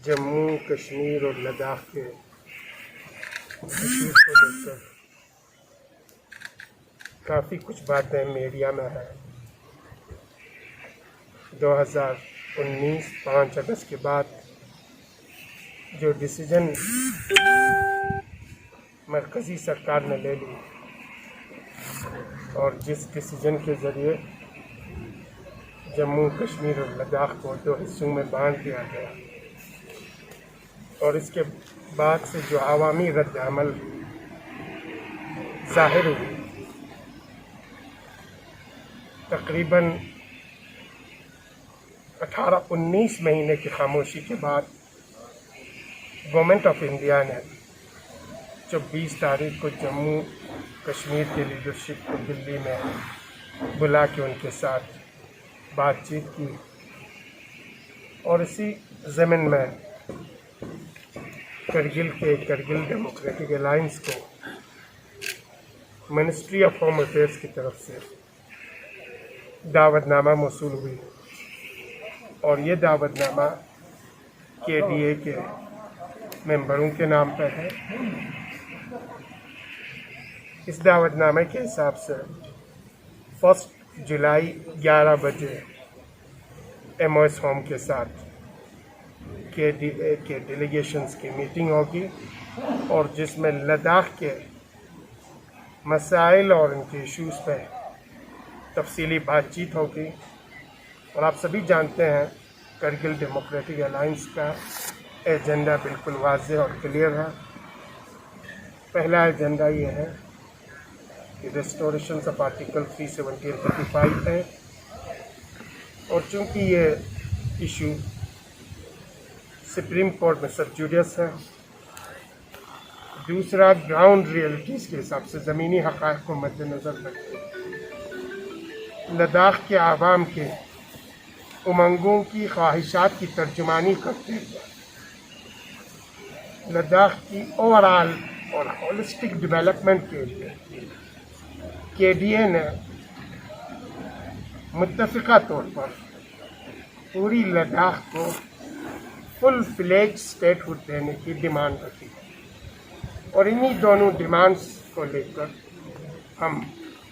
जम्मू कश्मीर और लद्दाख के इश्यूज़ को लेकर काफ़ी कुछ बातें मीडिया में है। 2019 5 अगस्त के बाद जो डिसीजन मरकज़ी सरकार ने ले ली और जिस डिसीजन के ज़रिए जम्मू कश्मीर और लद्दाख को 2 हिस्सों में बांट दिया गया और इसके बाद से जो अवामी रद्द-ए-अमल ज़ाहिर हुई, तकरीबन 18-19 महीने की खामोशी के बाद गवर्नमेंट ऑफ इंडिया ने 24 तारीख को जम्मू कश्मीर के लीडरशिप को दिल्ली में बुला के उनके साथ बातचीत की और इसी ज़मीन में करगिल डेमोक्रेटिक अलायंस को मिनिस्ट्री ऑफ होम अफेयर्स की तरफ से दावतनामा मौसूल हुई और ये दावतनामा KDA के मेंबरों के नाम पर है। इस दावतनामे के हिसाब से 1 जुलाई 11 बजे MOS होम के साथ KDA के डेलीगेशंस की मीटिंग होगी और जिसमें लद्दाख के मसाइल और उनके इश्यूज़ पर तफसीली बातचीत होगी। और आप सभी जानते हैं करगिल डेमोक्रेटिक अलायंस का एजेंडा बिल्कुल वाज़ेह और क्लियर है। पहला एजेंडा ये है कि रेस्टोरेशन ऑफ आर्टिकल 370 और 35 है और चूँकि ये इशू सुप्रीम कोर्ट में सब जुडिस है। दूसरा, ग्राउंड रियलिटीज़ के हिसाब से ज़मीनी हक़ाइक़ को मद्देनज़र रखते लद्दाख के आवाम के उमंगों की ख्वाहिशात की तर्जुमानी करते हुए लद्दाख की ओवरऑल और होलिस्टिक डेवलपमेंट के लिए KDA ने मुत्तफ़िक़ा तौर पर पूरी लद्दाख को फुल फ्लेज स्टेटहुड देने की डिमांड रखी और इन्हीं दोनों डिमांड्स को लेकर हम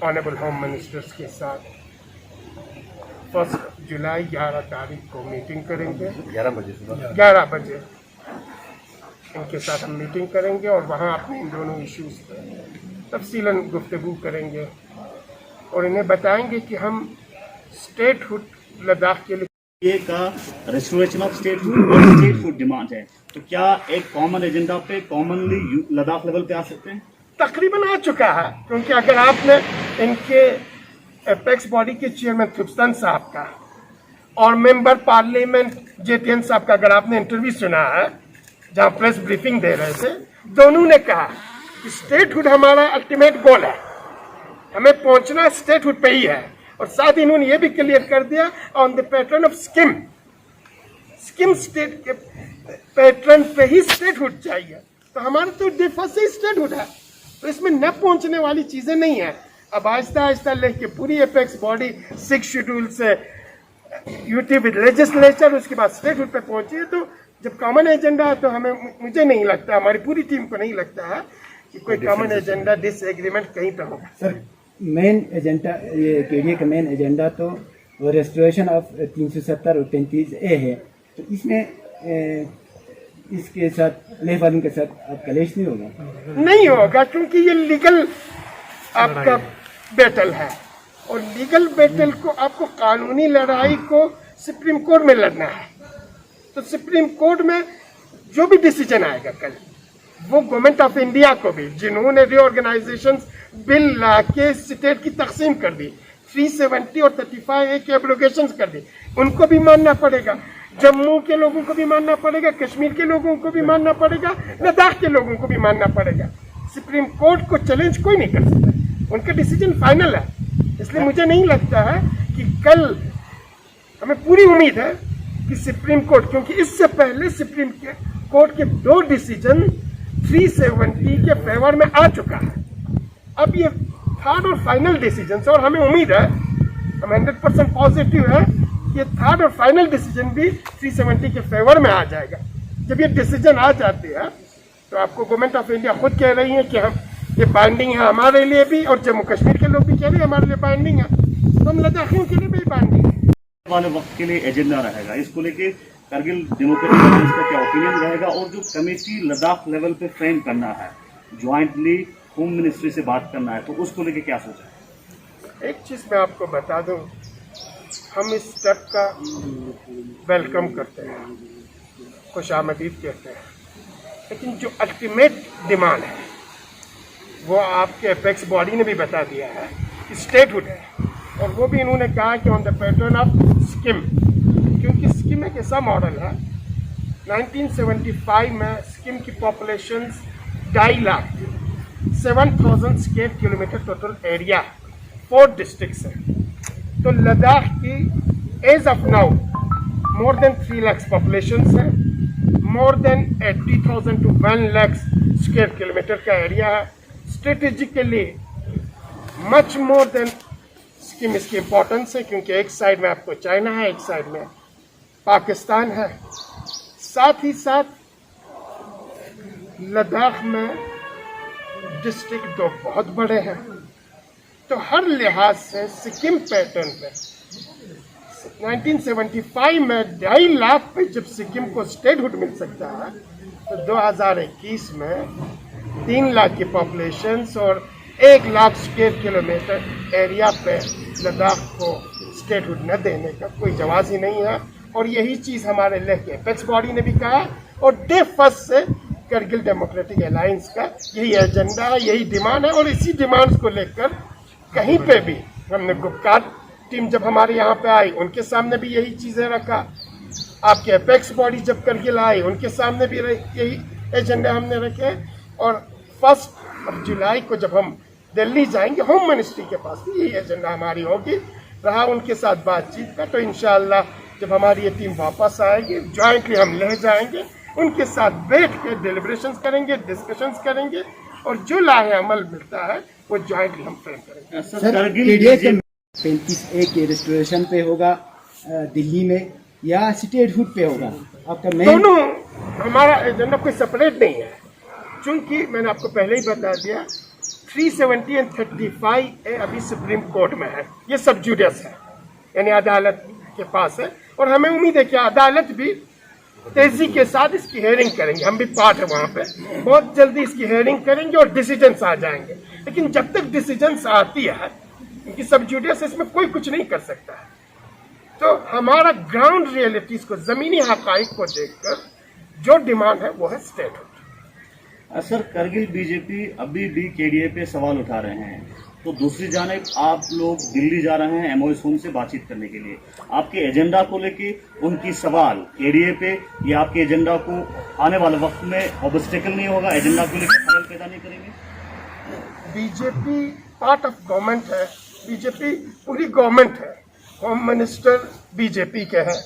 ऑनरेबल होम मिनिस्टर्स के साथ 1 जुलाई 11 तारीख को मीटिंग करेंगे। 11 बजे इनके साथ हम मीटिंग करेंगे और वहाँ अपने इन दोनों इश्यूज़ पर तफसीलन गुफ्तगू करेंगे और इन्हें बताएंगे कि हम स्टेटहुड लद्दाख के लिए का रेस्टोरेशन ऑफ स्टेटहुड और स्टेटहुड डिमांड है, तो क्या एक कॉमन एजेंडा पे कॉमनली लद्दाख लेवल पे आ सकते हैं? तकरीबन आ चुका है, क्योंकि अगर आपने इनके एपेक्स बॉडी के चेयरमैन थुप्सन साहब का और मेंबर पार्लियामेंट JTN साहब का अगर आपने इंटरव्यू सुना है जहां प्रेस ब्रीफिंग दे रहे थे, दोनों ने कहा कि स्टेटहुड हमारा अल्टीमेट गोल है, हमें पहुंचना स्टेटहुड पे ही है। और साथ ही इन्होंने ये भी क्लियर कर दिया on the pattern of scheme state के पैटर्न पे ही स्टेटहुड चाहिए। तो हमारा तो डिफॉल्ट से स्टेटहुड है, तो इसमें न पहुंचने वाली चीजें नहीं है। अब आहिस्ता आहिस्ता लेके पूरी एपेक्स बॉडी 6 शेड्यूल से यूटी विद लेजिस्लेचर उसके बाद स्टेटहुड पे पहुंची है। तो जब कॉमन एजेंडा है तो मुझे नहीं लगता, हमारी पूरी टीम को नहीं लगता है कि कोई कॉमन एजेंडा डिसएग्रीमेंट कहीं पे होगा। सर, मेन एजेंडा ये KDA का मेन एजेंडा तो वो रेस्टोरेशन ऑफ 370 और 35A है, तो इसमें इसके साथ लेह वालों के साथ आप कलेश नहीं होगा? नहीं होगा, क्योंकि ये लीगल आपका बैटल है और लीगल बैटल को आपको कानूनी लड़ाई को सुप्रीम कोर्ट में लड़ना है। तो सुप्रीम कोर्ट में जो भी डिसीजन आएगा कल, वो गवर्नमेंट ऑफ इंडिया को भी, जिन्होंने रीऑर्गेनाइजेशन बिल ला के स्टेट की तकसीम कर दी, 370 और 35A की एब्रोगेशन कर दी, उनको भी मानना पड़ेगा। जम्मू के लोगों को भी मानना पड़ेगा, कश्मीर के लोगों को भी मानना पड़ेगा, लद्दाख के लोगों को भी मानना पड़ेगा। सुप्रीम कोर्ट को चैलेंज कोई नहीं कर सकता, उनका डिसीजन फाइनल है। इसलिए मुझे नहीं लगता है कि कल, हमें पूरी उम्मीद है कि सुप्रीम कोर्ट, क्योंकि इससे पहले सुप्रीम कोर्ट के 2 डिसीजन 370 के फेवर में आ चुका है। अब ये 3rd और फाइनल डिसीजन, और हमें उम्मीद है, हम 100% पॉजिटिव है कि 3rd और फाइनल डिसीजन भी 370 के फेवर में आ जाएगा। जब ये डिसीजन आ जाती है तो आपको गवर्नमेंट ऑफ इंडिया खुद कह रही है कि हम ये बाइंडिंग है हमारे लिए भी, और जम्मू कश्मीर के लोग भी कह रहे हैं हमारे लिए बाइंडिंग है, तो हम लद्दाखियों के लिए भी बाइंडिंग है। वाले वक्त के लिए एजेंडा रहेगा, इसको लेके करगिल डेमोक्रेटिक अलायंस का क्या ओपिनियन रहेगा, और जो कमेटी लद्दाख लेवल पे फ्रेम करना है, ज्वाइंटली होम मिनिस्ट्री से बात करना है, तो उसको लेके क्या सोचा? एक चीज़ मैं आपको बता दूं, हम इस स्टेप का वेलकम करते हैं, खुशामदीद कहते हैं, लेकिन जो अल्टीमेट डिमांड है वो आपके एपेक्स बॉडी ने भी बता दिया है कि स्टेटहुड है, और वो भी इन्होंने कहा कि on the pattern of Sikkim, क्योंकि स्किम एक ऐसा मॉडल है। 1975 में स्किम की population 2.5 lakh, 7,000 square kilometre total area, 4 districts हैं। तो लद्दाख की as of now more than 3 lakh population है, more than 80,000 to 1 lakh square kilometre का एरिया है। Strategically much more than Sikkim इसकी इम्पोर्टेंस है, क्योंकि एक साइड में आपको चाइना है, एक साइड में पाकिस्तान है, साथ ही साथ लद्दाख में डिस्ट्रिक्ट 2 बहुत बड़े हैं। तो हर लिहाज से सिक्किम पैटर्न पे 1975 में 2.5 लाख पे जब सिक्किम को स्टेटहुड मिल सकता है, तो 2021 में 3 लाख की पॉपुलेशन और 1 लाख स्क्वायर किलोमीटर एरिया पे लद्दाख को स्टेटहुड न देने का कोई जवाब ही नहीं है। और यही चीज़ हमारे लेह के एपेक्स बॉडी ने भी कहा, और डे फर्स्ट से करगिल डेमोक्रेटिक अलायंस का यही एजेंडा है, यही डिमांड है। और इसी डिमांड्स को लेकर कहीं पे भी हमने गुप्कार टीम जब हमारे यहाँ पे आई उनके सामने भी यही चीज़ें रखा, आपके एपेक्स बॉडी जब करगिल आई उनके सामने भी यही एजेंडा हमने रखे। और 1 जुलाई को जब हम दिल्ली जाएंगे होम मिनिस्ट्री के पास भी यही एजेंडा हमारी होगी। रहा उनके साथ बातचीत का, तो इंशाअल्लाह जब हमारी ये टीम वापस आएगी ज्वाइंटली हम ले जाएंगे, उनके साथ बैठ के डिलिब्रेशंस करेंगे, डिस्कशंस करेंगे, और जो लाहे अमल मिलता है वो ज्वाइंटली हम फ्रेम करेंगे। सर KDA 35A के रेस्टोरेशन पे होगा दिल्ली में, या स्टेटहुड पे होगा? आपका मेन दोनों हमारा एजेंडा कोई सेपरेट नहीं है, चूंकि मैंने आपको पहले ही बता दिया 370 और 35A अभी सुप्रीम कोर्ट में है, ये सब जुडिस है, यानी अदालत के पास है। और हमें उम्मीद है कि अदालत भी तेजी के साथ इसकी हेयरिंग करेंगे, हम भी पार्ट है वहाँ पे, बहुत जल्दी इसकी हेयरिंग करेंगे और डिसीजंस आ जाएंगे। लेकिन जब तक डिसीजंस आती है, क्योंकि सब जुडिस इसमें कोई कुछ नहीं कर सकता है, तो हमारा ग्राउंड रियलिटीज को, जमीनी हकाइक को देखकर जो डिमांड है वो है स्टेटहुड। सर करगिल बीजेपी अभी भी केडीए पे सवाल उठा रहे हैं, तो दूसरी जानिब आप लोग दिल्ली जा रहे हैं एमओएस होम से बातचीत करने के लिए, आपके एजेंडा को लेके उनकी सवाल केडीए पे, ये आपके एजेंडा को आने वाले वक्त में ऑब्स्टेकल नहीं होगा, एजेंडा को लेकर खलल पैदा नहीं करेंगे? बीजेपी पार्ट ऑफ गवर्नमेंट है, बीजेपी पूरी गवर्नमेंट है, होम मिनिस्टर बीजेपी के हैं,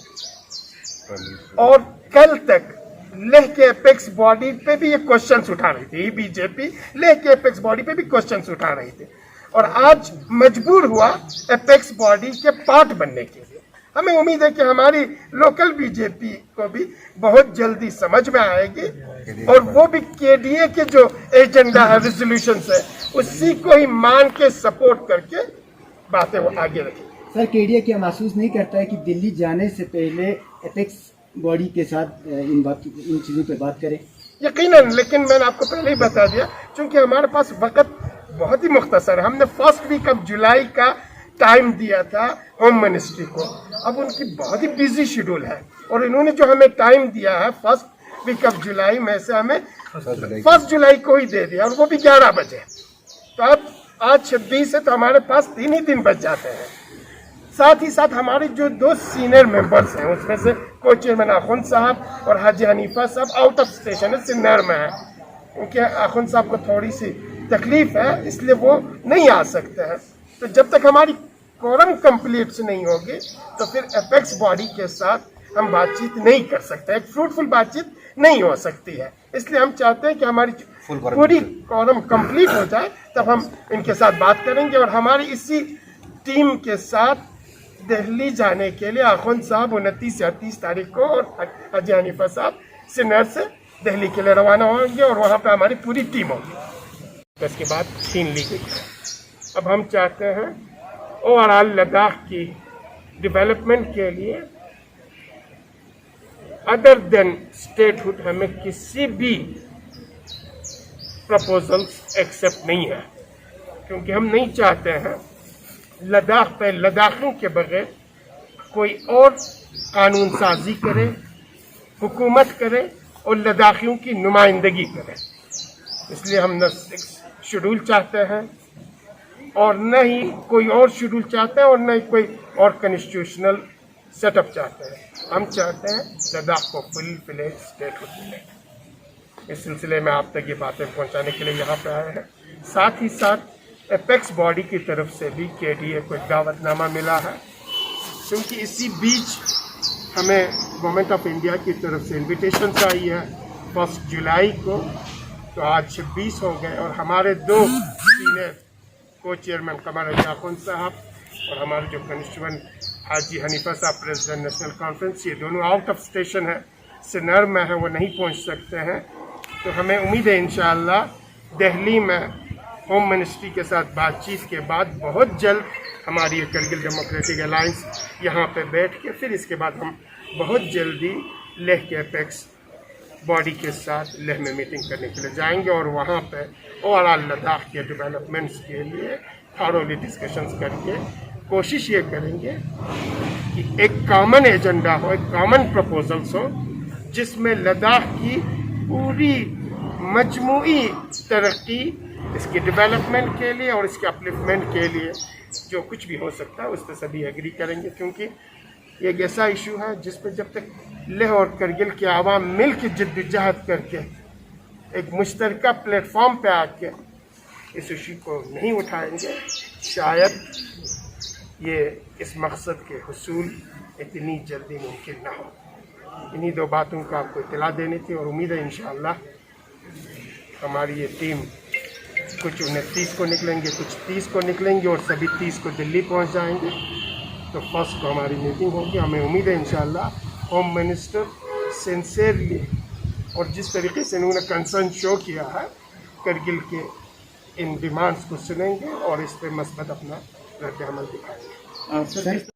और कल तक लेह के एपेक्स बॉडी पे भी ये क्वेश्चंस उठा रही थी, बीजेपी लेह के एपेक्स बॉडी पे भी क्वेश्चंस उठा रही थी, और आज मजबूर हुआ एपेक्स बॉडी के पार्ट बनने के लिए। हमें उम्मीद है कि हमारी लोकल बीजेपी को भी बहुत जल्दी समझ में आएगी, और वो भी केडीए के जो एजेंडा है, रेजोल्यूशन है, उसी को ही मान के सपोर्ट करके बातें वो आगे रखेगी। सर KDA क्या महसूस नहीं करता है कि दिल्ली जाने से पहले एपेक्स बॉडी के साथ इन चीज़ों पे बात करें? यकीनन, लेकिन मैंने आपको पहले ही बता दिया, क्योंकि हमारे पास वक्त बहुत ही मुख्तसर है। हमने 1 वीक ऑफ जुलाई का टाइम दिया था होम मिनिस्ट्री को, अब उनकी बहुत ही बिजी शेड्यूल है, और इन्होंने जो हमें टाइम दिया है 1 वीक ऑफ जुलाई में से हमें 1 जुलाई को ही दे दिया, और वो भी 11 बजे। तो अब आज 26 है, तो हमारे पास 3 ही दिन बच जाते हैं। साथ ही साथ हमारे जो 2 सीनियर मेंबर्स हैं, उसमें से को चेयरमैन आखुन साहब और हाजी हनीफा साहब आउट ऑफ स्टेशन है, सिन्नर में है, क्योंकि आखुन साहब को थोड़ी सी तकलीफ है, इसलिए वो नहीं आ सकते हैं। तो जब तक हमारी कोरम कंप्लीट नहीं होगी, तो फिर एपेक्स बॉडी के साथ हम बातचीत नहीं कर सकते, एक फ्रूटफुल बातचीत नहीं हो सकती है। इसलिए हम चाहते हैं कि हमारी पूरी कोरम कंप्लीट हो जाए, तब हम इनके साथ बात करेंगे। और हमारी इसी टीम के साथ दिल्ली जाने के लिए आखुन साहब 29 या 30 तारीख को और हाजी हनीफा साहब सिन्नर से दिल्ली के लिए रवाना होंगे और वहाँ पे हमारी पूरी टीम होगी। तो इसके बाद छीन ली गई। अब हम चाहते हैं ओवरऑल लद्दाख की डेवलपमेंट के लिए अदर देन स्टेटहुड हमें किसी भी प्रपोजल्स एक्सेप्ट नहीं है, क्योंकि हम नहीं चाहते हैं लद्दाख पे लद्दाखियों के बगैर कोई और कानून साजी करे, हुकूमत करे और लद्दाखियों की नुमाइंदगी करे। इसलिए हम न शेड्यूल चाहते हैं और न ही कोई और शेड्यूल चाहते हैं और न ही कोई और कॉन्स्टिट्यूशनल सेटअप चाहते हैं। हम चाहते हैं लद्दाख को फुल फ्लेज स्टेटहुड मिले। इस सिलसिले में आप तक ये बातें पहुंचाने के लिए यहाँ पे आए हैं। साथ ही साथ एपेक्स बॉडी की तरफ से भी KDA को एक दावतनामा मिला है, क्योंकि इसी बीच हमें गवर्नमेंट ऑफ इंडिया की तरफ से इनविटेशन आई है 1 जुलाई को। तो आज 26 हो गए और हमारे 2 सीनियर को चेयरमैन कमर रजा खुन साहब और हमारे जो कॉन्स्टिट्यूएंट हाजी हनीफा साहब प्रेसिडेंट नेशनल कॉन्फ्रेंस, ये दोनों आउट ऑफ स्टेशन है, सिन्नर में है, वो नहीं पहुंच सकते हैं। तो हमें उम्मीद है इंशाअल्लाह दिल्ली में होम मिनिस्ट्री के साथ बातचीत के बाद बहुत जल्द हमारी ये करगिल डेमोक्रेटिक अलायंस यहाँ पे बैठ के फिर इसके बाद हम बहुत जल्दी लेह के एपेक्स बॉडी के साथ लेह में मीटिंग करने के लिए जाएंगे और वहाँ पे ओवरऑल लद्दाख के डेवलपमेंट्स के लिए थॉरोली डिस्कशंस करके कोशिश ये करेंगे कि एक कॉमन एजेंडा हो, एक कॉमन प्रपोजल्स हो, जिसमें लद्दाख की पूरी मजमूई तरक्की, इसकी डेवलपमेंट के लिए और इसके अपलिफ्टमेंट के लिए जो कुछ भी हो सकता है उस पर सभी एग्री करेंगे। क्योंकि ये एक ऐसा इशू है जिस पर जब तक लेह और करगिल के आवाम मिल के जद्दोजहद करके एक मुश्तरका प्लेटफॉर्म पे आके इस इशू को नहीं उठाएंगे, शायद ये इस मकसद के हुसूल इतनी जल्दी मुमकिन ना हो। इन्हीं 2 बातों का आपको इत्तला देनी थी और उम्मीद है इंशाअल्लाह हमारी ये टीम कुछ 29 को निकलेंगे, कुछ 30 को निकलेंगे और सभी 30 को दिल्ली पहुंच जाएंगे। तो 1 को हमारी मीटिंग होगी। हमें उम्मीद है इंशाअल्लाह होम मिनिस्टर सिंसियरली और जिस तरीके से उन्होंने कंसर्न शो किया है करगिल के इन डिमांड्स को सुनेंगे और इस पर मस्बत अपना रद्द अमल दिखाएंगे। सर